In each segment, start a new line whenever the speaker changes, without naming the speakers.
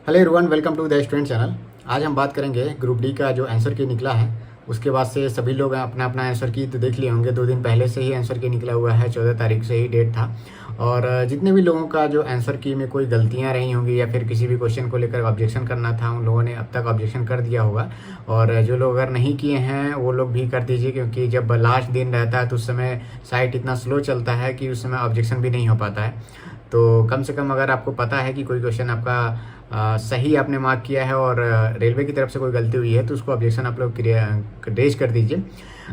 Hello everyone, welcome to the student channel. आज हम बात करेंगे ग्रुप डी का जो आंसर की निकला है। उसके बाद से सभी लोग अपना अपना आंसर की तो देख लिए होंगे। 2 दिन पहले से ही आंसर की निकला हुआ है, 14 तारीख से ही डेट था। और जितने भी लोगों का जो आंसर की में कोई गलतियां रही होंगी या फिर किसी भी क्वेश्चन को लेकर ऑब्जेक्शन करना था, उन लोगों ने अब तक ऑब्जेक्शन कर दिया होगा। और जो लोग अगर नहीं किए हैं वो लोग भी कर दीजिए, क्योंकि जब लास्ट दिन रहता है तो उस समय साइट इतना स्लो चलता है कि उस समय ऑब्जेक्शन भी नहीं हो पाता है। तो कम से कम अगर आपको पता है कि कोई क्वेश्चन आपका सही आपने मार्क किया है और रेलवे की तरफ से कोई गलती हुई है तो उसको ऑब्जेक्शन आप लोग रेज कर दीजिए।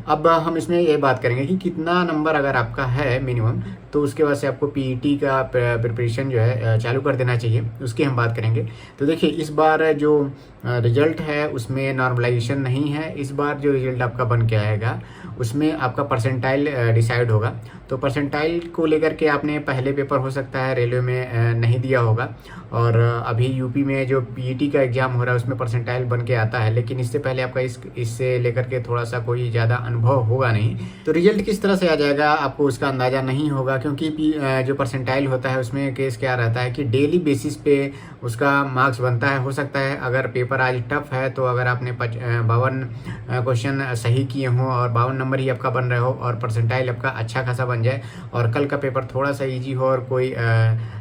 अब हम इसमें ये बात करेंगे कि कितना नंबर अगर आपका है मिनिमम, तो उसके बाद से आपको पीईटी का प्रिपरेशन जो है चालू कर देना चाहिए। उसकी हम बात करेंगे। तो देखिए, इस बार जो रिजल्ट है उसमें नॉर्मलाइजेशन नहीं है। इस बार जो रिजल्ट आपका बन के आएगा उसमें आपका परसेंटाइल डिसाइड होगा। तो परसेंटाइल को लेकर के आपने पहले पेपर हो सकता है रेलवे में नहीं दिया होगा, और अभी यूपी में जो पीईटी का एग्ज़ाम हो रहा है उसमें परसेंटाइल बन के आता है, लेकिन इससे पहले आपका इससे लेकर के थोड़ा सा कोई ज़्यादा अनुभव होगा नहीं। तो रिजल्ट किस तरह से आ जाएगा आपको उसका अंदाज़ा नहीं होगा, क्योंकि जो परसेंटाइल होता है उसमें केस क्या रहता है कि डेली बेसिस पे उसका मार्क्स बनता है। हो सकता है अगर पेपर आज टफ है तो अगर आपने 52 क्वेश्चन सही किए हों और 52 नंबर ही आपका बन रहे हो और परसेंटाइल आपका अच्छा खासा बन जाए, और कल का पेपर थोड़ा सा इजी हो और कोई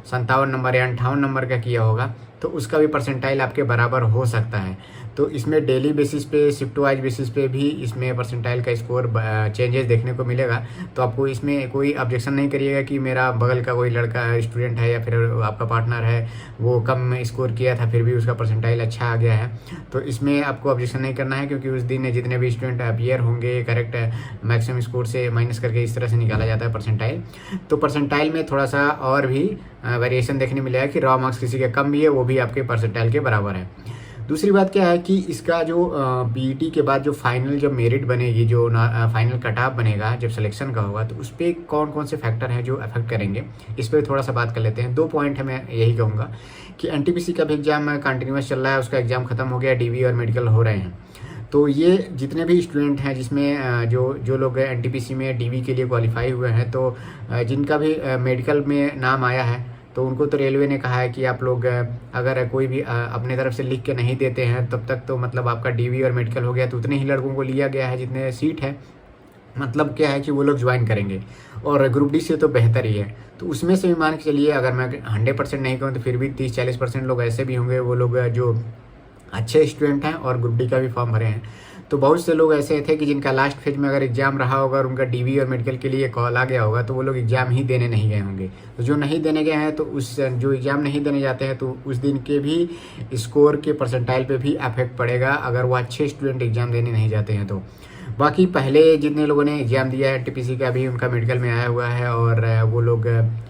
57 नंबर या 58 नंबर का किया होगा, तो उसका भी परसेंटाइल आपके बराबर हो सकता है। तो इसमें डेली बेसिस पे, शिफ्ट वाइज बेसिस पे भी इसमें परसेंटाइल का स्कोर चेंजेस देखने को मिलेगा। तो आपको इसमें कोई ऑब्जेक्शन नहीं करिएगा कि मेरा बगल का कोई लड़का स्टूडेंट है या फिर आपका पार्टनर है वो कम स्कोर किया था फिर भी उसका परसेंटाइल अच्छा आ गया है। तो इसमें आपको ऑब्जेक्शन नहीं करना है, क्योंकि उस दिन जितने भी स्टूडेंट अपियर होंगे करेक्ट मैक्सिमम स्कोर से माइनस करके इस तरह से निकाला जाता है परसेंटाइल। तो परसेंटाइल में थोड़ा सा और भी वेरिएशन देखने मिलेगा कि रॉ मार्क्स किसी के कम भी है वो भी आपके परसेंटाइल के बराबर है। दूसरी बात क्या है कि इसका जो पीईटी के बाद जो फाइनल जब मेरिट बनेगी, जो फाइनल कट ऑफ बनेगा जब सिलेक्शन का होगा, तो उस पर कौन कौन से फैक्टर हैं जो अफेक्ट करेंगे, इस पर थोड़ा सा बात कर लेते हैं। 2 पॉइंट है, मैं यही कहूँगा कि एनटीपीसी का भी एग्जाम कंटिन्यूस चल रहा है, उसका एग्जाम खत्म हो गया, डीवी और मेडिकल हो रहे हैं। तो ये जितने भी स्टूडेंट हैं जिसमें जो लोग एनटीपीसी में डीवी के लिए क्वालिफाई हुए हैं, तो जिनका भी मेडिकल में नाम आया है तो उनको तो रेलवे ने कहा है कि आप लोग अगर कोई भी अपने तरफ से लिख के नहीं देते हैं तब तक तो मतलब आपका डीवी और मेडिकल हो गया, तो उतने ही लड़कों को लिया गया है जितने सीट है। मतलब क्या है कि वो लोग ज्वाइन करेंगे, और ग्रुप डी से तो बेहतर ही है। तो उसमें से भी मान के चलिए, अगर मैं 100% नहीं कहूँ तो फिर भी 30-40% लोग ऐसे भी होंगे, वो लोग जो अच्छे स्टूडेंट हैं और ग्रुप डी का भी फॉर्म भरे हैं। तो बहुत से लोग ऐसे थे कि जिनका लास्ट फेज में अगर एग्जाम रहा होगा और उनका डीवी और मेडिकल के लिए कॉल आ गया होगा, तो वो लोग एग्जाम ही देने नहीं गए होंगे। तो जो नहीं देने गए हैं तो उस जो एग्जाम नहीं देने जाते हैं तो उस दिन के भी स्कोर के परसेंटाइल पे भी अफेक्ट पड़ेगा, अगर वो अच्छे स्टूडेंट एग्जाम देने नहीं जाते हैं तो। बाकी पहले जितने लोगों ने एग्ज़ाम दिया है टीपीसी का भी, उनका मेडिकल में आया हुआ है, और वो लोग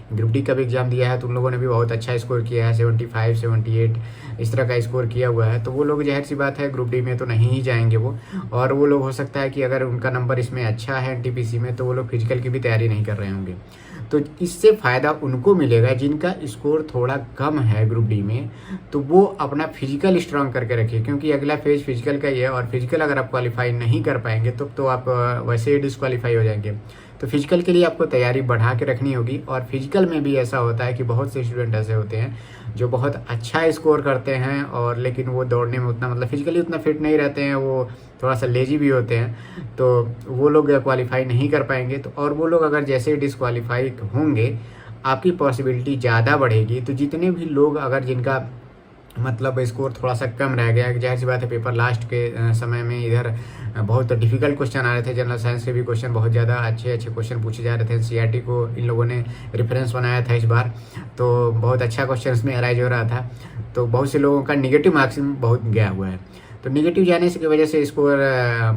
ग्रुप डी का भी एग्ज़ाम दिया है तो उन लोगों ने भी बहुत अच्छा स्कोर किया है, 75, 78 इस तरह का स्कोर किया हुआ है। तो वो लोग जाहिर सी बात है ग्रुप डी में तो नहीं ही जाएंगे वो, और वो लोग हो सकता है कि अगर उनका नंबर इसमें अच्छा है टीपीसी में तो वो लोग फिजिकल की भी तैयारी नहीं कर रहे होंगे। तो इससे फ़ायदा उनको मिलेगा जिनका स्कोर थोड़ा कम है ग्रुप डी में, तो वो अपना फिजिकल स्ट्रांग करके रखिए, क्योंकि अगला फेज फिजिकल का ही है, और फिजिकल अगर आप क्वालिफाई नहीं कर पाएंगे तो आप वैसे ही डिस्क्वालीफाई हो जाएंगे। तो फिजिकल के लिए आपको तैयारी बढ़ा के रखनी होगी। और फिजिकल में भी ऐसा होता है कि बहुत से स्टूडेंट ऐसे होते हैं जो बहुत अच्छा स्कोर करते हैं, और लेकिन वो दौड़ने में उतना मतलब फिजिकली उतना फिट नहीं रहते हैं, वो थोड़ा सा लेजी भी होते हैं, तो वो लोग क्वालिफाई नहीं कर पाएंगे। तो और वो लोग अगर जैसे ही डिस्क्वालीफाई होंगे आपकी पॉसिबिलिटी ज़्यादा बढ़ेगी। तो जितने भी लोग अगर जिनका मतलब स्कोर थोड़ा सा कम रह गया, जाहिर सी बात है पेपर लास्ट के समय में इधर बहुत डिफिकल्ट क्वेश्चन आ रहे थे, जनरल साइंस के भी क्वेश्चन बहुत ज़्यादा अच्छे क्वेश्चन पूछे जा रहे थे। सीआरटी को इन लोगों ने रेफरेंस बनाया था इस बार, तो बहुत अच्छा क्वेश्चन उसमें अराइज हो रहा था। तो बहुत से लोगों का निगेटिव मार्क्सिंग बहुत गया हुआ है, तो निगेटिव जाने से की वजह से स्कोर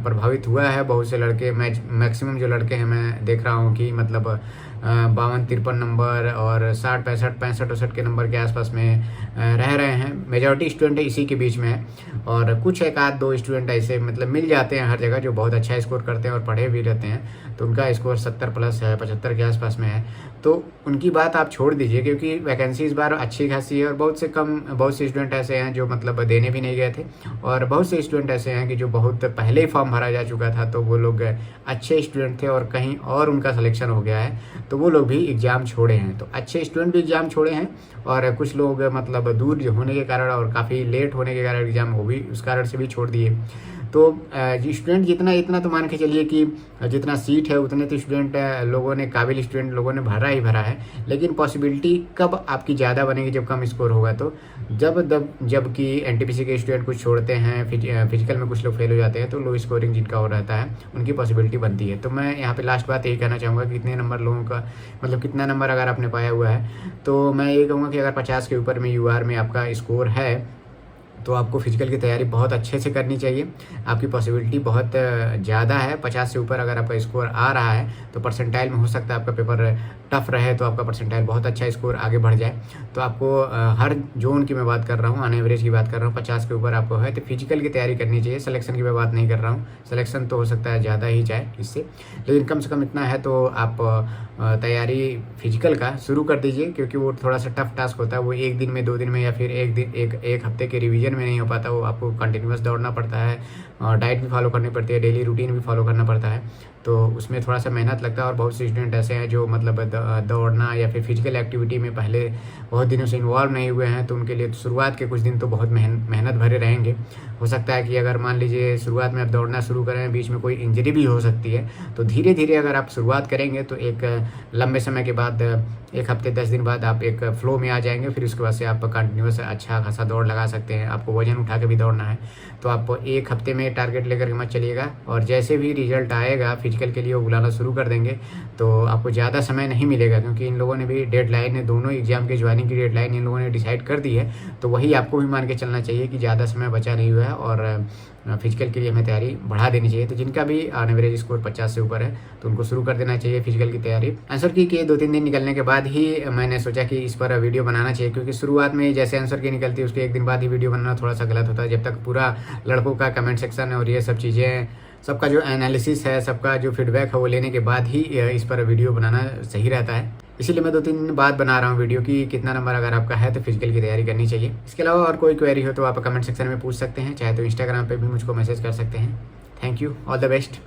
प्रभावित हुआ है। बहुत से लड़के, मैक्सिमम जो लड़के हैं मैं देख रहा हूँ कि मतलब 52-53 नंबर और 60, 65, 65, 68 के नंबर के आसपास में रह रहे हैं। मेजॉरिटी स्टूडेंट इसी के बीच में है, और कुछ 1-2 स्टूडेंट ऐसे मतलब मिल जाते हैं हर जगह जो बहुत अच्छा स्कोर करते हैं और पढ़े भी रहते हैं, तो उनका स्कोर 70 प्लस है, 75 के आसपास में है। तो उनकी बात आप छोड़ दीजिए, क्योंकि वैकेंसी इस बार अच्छी खासी है और बहुत से स्टूडेंट ऐसे हैं जो मतलब देने भी नहीं गए थे, और बहुत से स्टूडेंट ऐसे हैं कि जो बहुत पहले ही फॉर्म भरा जा चुका था, तो वो लोग अच्छे स्टूडेंट थे और कहीं और उनका सिलेक्शन हो गया है, तो वो लोग भी एग्ज़ाम छोड़े हैं। तो अच्छे स्टूडेंट भी एग्ज़ाम छोड़े हैं, और कुछ लोग मतलब दूर होने के कारण और काफ़ी लेट होने के कारण एग्ज़ाम वो भी उस कारण से भी छोड़ दिए। तो स्टूडेंट इतना तो मान के चलिए कि जितना सीट है उतने तो स्टूडेंट लोगों ने, काबिल स्टूडेंट लोगों ने भरा ही भरा है। लेकिन पॉसिबिलिटी कब आपकी ज़्यादा बनेगी, जब कम स्कोर होगा। तो जबकि एनटीपीसी के स्टूडेंट कुछ छोड़ते हैं, फिजिकल में कुछ लोग फेल हो जाते हैं, तो लो स्कोरिंग जिनका हो रहता है उनकी पॉसिबिलिटी बनती है। तो मैं यहाँ पे लास्ट बात यही कहना चाहूँगा कि कितने नंबर लोगों का, मतलब कितना नंबर अगर आपने पाया हुआ है, तो मैं ये कहूँगा कि अगर 50 के ऊपर में यूआर में आपका स्कोर है, तो आपको फिजिकल की तैयारी बहुत अच्छे से करनी चाहिए। आपकी पॉसिबिलिटी बहुत ज़्यादा है। 50 से ऊपर अगर आपका स्कोर आ रहा है, तो परसेंटाइल में हो सकता है आपका पेपर टफ रहे, तो आपका परसेंटाइल बहुत अच्छा स्कोर आगे बढ़ जाए। तो आपको हर जोन की मैं बात कर रहा हूँ, ऑन एवरेज की बात कर रहा हूँ, 50 के ऊपर आपको है तो फिजिकल की तैयारी करनी चाहिए। सिलेक्शन की मैं बात नहीं कर रहा हूँ, सिलेक्शन तो हो सकता है ज़्यादा ही जाए इससे, लेकिन कम से कम इतना है तो आप तैयारी फिजिकल का शुरू कर दीजिए, क्योंकि वो थोड़ा सा टफ टास्क होता है। वो एक दिन में, 2 दिन में, या फिर एक हफ्ते के रिवीजन में नहीं हो पाता। वो आपको कंटिन्यूस दौड़ना पड़ता है, डाइट भी फॉलो करनी पड़ती है, डेली रूटीन भी फॉलो करना पड़ता है, तो उसमें थोड़ा सा मेहनत लगता है। और बहुत से स्टूडेंट ऐसे हैं जो मतलब दौड़ना या फिर फिजिकल एक्टिविटी में पहले बहुत दिनों से इन्वॉल्व नहीं हुए हैं, तो उनके लिए शुरुआत के कुछ दिन तो बहुत मेहनत भरे रहेंगे। हो सकता है कि अगर मान लीजिए शुरुआत में आप दौड़ना शुरू करें, बीच में कोई इंजरी भी हो सकती है, तो धीरे धीरे अगर आप शुरुआत करेंगे तो एक लंबे समय के बाद, 1 हफ्ते 10 दिन बाद आप एक फ़्लो में आ जाएंगे। फिर उसके बाद से आप कंटिन्यूस अच्छा खासा दौड़ लगा सकते हैं। आपको वजन उठा के भी दौड़ना है, तो आप 1 हफ्ते में टारगेट लेकर के मत चलिएगा, और जैसे भी रिजल्ट आएगा फिजिकल के लिए वो बुलाना शुरू कर देंगे, तो आपको ज़्यादा समय नहीं मिलेगा, क्योंकि इन लोगों ने भी डेडलाइन है, दोनों एग्जाम के ज्वाइनिंग की डेडलाइन इन लोगों ने डिसाइड कर दी है। तो वही आपको भी मान के चलना चाहिए कि ज़्यादा समय बचा नहीं हुआ है, और फिजिकल के लिए हमें तैयारी बढ़ा देनी चाहिए। तो जिनका भी ऑन एवरेज स्कोर 50 से ऊपर है, तो उनको शुरू कर देना चाहिए फिजिकल की तैयारी। आंसर की के 2-3 दिन निकलने के बाद ही मैंने सोचा कि इस पर वीडियो बनाना चाहिए, क्योंकि शुरुआत में जैसे आंसर की निकलती है उसके 1 दिन बाद ही वीडियो बनाना थोड़ा सा गलत होता है। जब तक पूरा लड़कों का कमेंट सेक्शन और ये सब चीज़ें, सबका जो एनालिसिस है, सबका जो फीडबैक है वो लेने के बाद ही इस पर वीडियो बनाना सही रहता है। इसीलिए मैं 2-3 दिन बाद बना रहा हूँ वीडियो कि कितना नंबर अगर आपका है तो फिजिकल की तैयारी करनी चाहिए। इसके अलावा और कोई क्वेरी हो तो आप कमेंट सेक्शन में पूछ सकते हैं, चाहे तो इंस्टाग्राम पे भी मुझको मैसेज कर सकते हैं। Thank you, all the best.